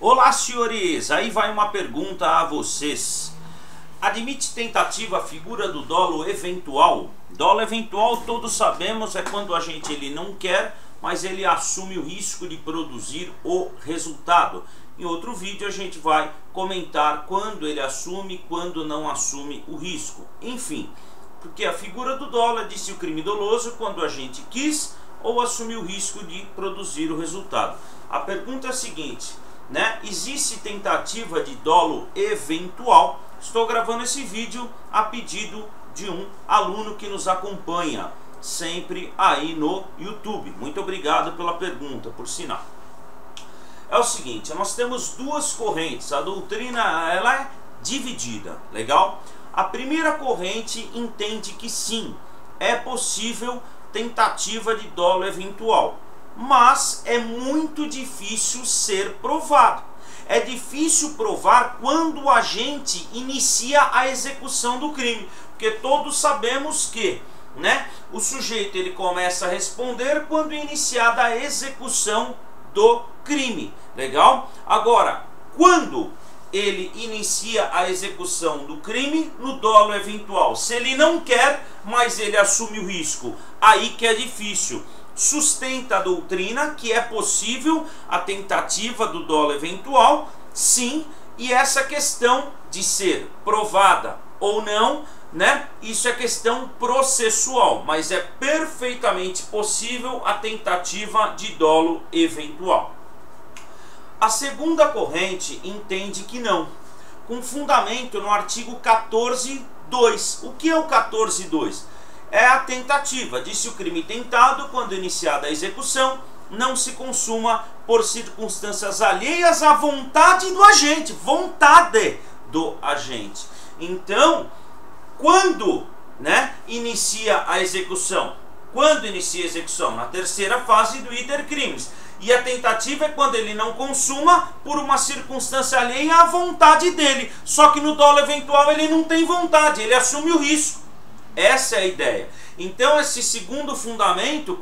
Olá, senhores, aí vai uma pergunta a vocês. Admite tentativa a figura do dolo eventual? Dolo eventual, todos sabemos, é quando a gente ele não quer, mas ele assume o risco de produzir o resultado. Em outro vídeo a gente vai comentar quando ele assume, quando não assume o risco. Enfim, porque a figura do dolo é disse o crime doloso quando a gente quis ou assumiu o risco de produzir o resultado. A pergunta é a seguinte, né? Existe tentativa de dolo eventual? Estou gravando esse vídeo a pedido de um aluno que nos acompanha sempre aí no YouTube. Muito obrigado pela pergunta, por sinal. É o seguinte, nós temos duas correntes. A doutrina ela é dividida, legal? A primeira corrente entende que sim, é possível tentativa de dolo eventual, mas é muito difícil ser provado. É difícil provar quando a gente inicia a execução do crime, porque todos sabemos que, né, o sujeito ele começa a responder quando iniciada a execução do crime, legal? Agora, quando ele inicia a execução do crime no dolo eventual, se ele não quer, mas ele assume o risco, aí que é difícil. Sustenta a doutrina que é possível a tentativa do dolo eventual, sim, e essa questão de ser provada ou não, né? Isso é questão processual, mas é perfeitamente possível a tentativa de dolo eventual. A segunda corrente entende que não, com fundamento no artigo 14.2. O que é o 14.2? É a tentativa, disse o crime tentado, quando iniciada a execução, não se consuma por circunstâncias alheias à vontade do agente, vontade do agente. Então, quando, né, inicia a execução? Quando inicia a execução? Na terceira fase do iter crimes. E a tentativa é quando ele não consuma por uma circunstância alheia à vontade dele. Só que no dolo eventual ele não tem vontade, ele assume o risco. Essa é a ideia. Então esse segundo fundamento,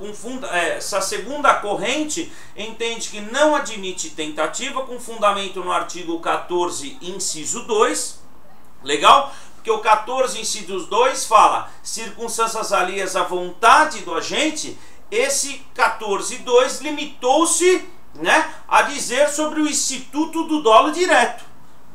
essa segunda corrente, entende que não admite tentativa com fundamento no artigo 14, inciso 2. Legal? Porque o 14, inciso 2 fala circunstâncias alheias à vontade do agente. Esse 14.2 limitou-se, né, a dizer sobre o instituto do dolo direto,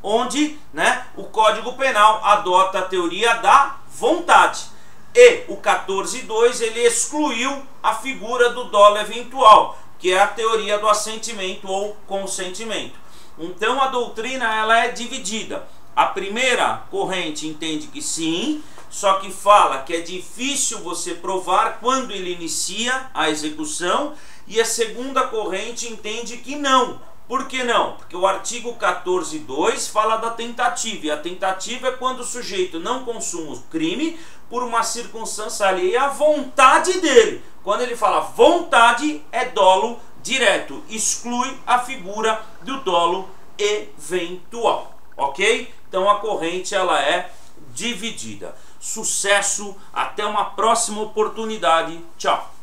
onde, né, o Código Penal adota a teoria da vontade. E o 14.2 ele excluiu a figura do dolo eventual, que é a teoria do assentimento ou consentimento. Então a doutrina ela é dividida. A primeira corrente entende que sim, só que fala que é difícil você provar quando ele inicia a execução, e a segunda corrente entende que não. Por que não? Porque o artigo 14.2 fala da tentativa, e a tentativa é quando o sujeito não consuma o crime por uma circunstância alheia à vontade dele. Quando ele fala vontade, é dolo direto, exclui a figura do dolo eventual, ok? Então a corrente ela é dividida. Sucesso, até uma próxima oportunidade, tchau!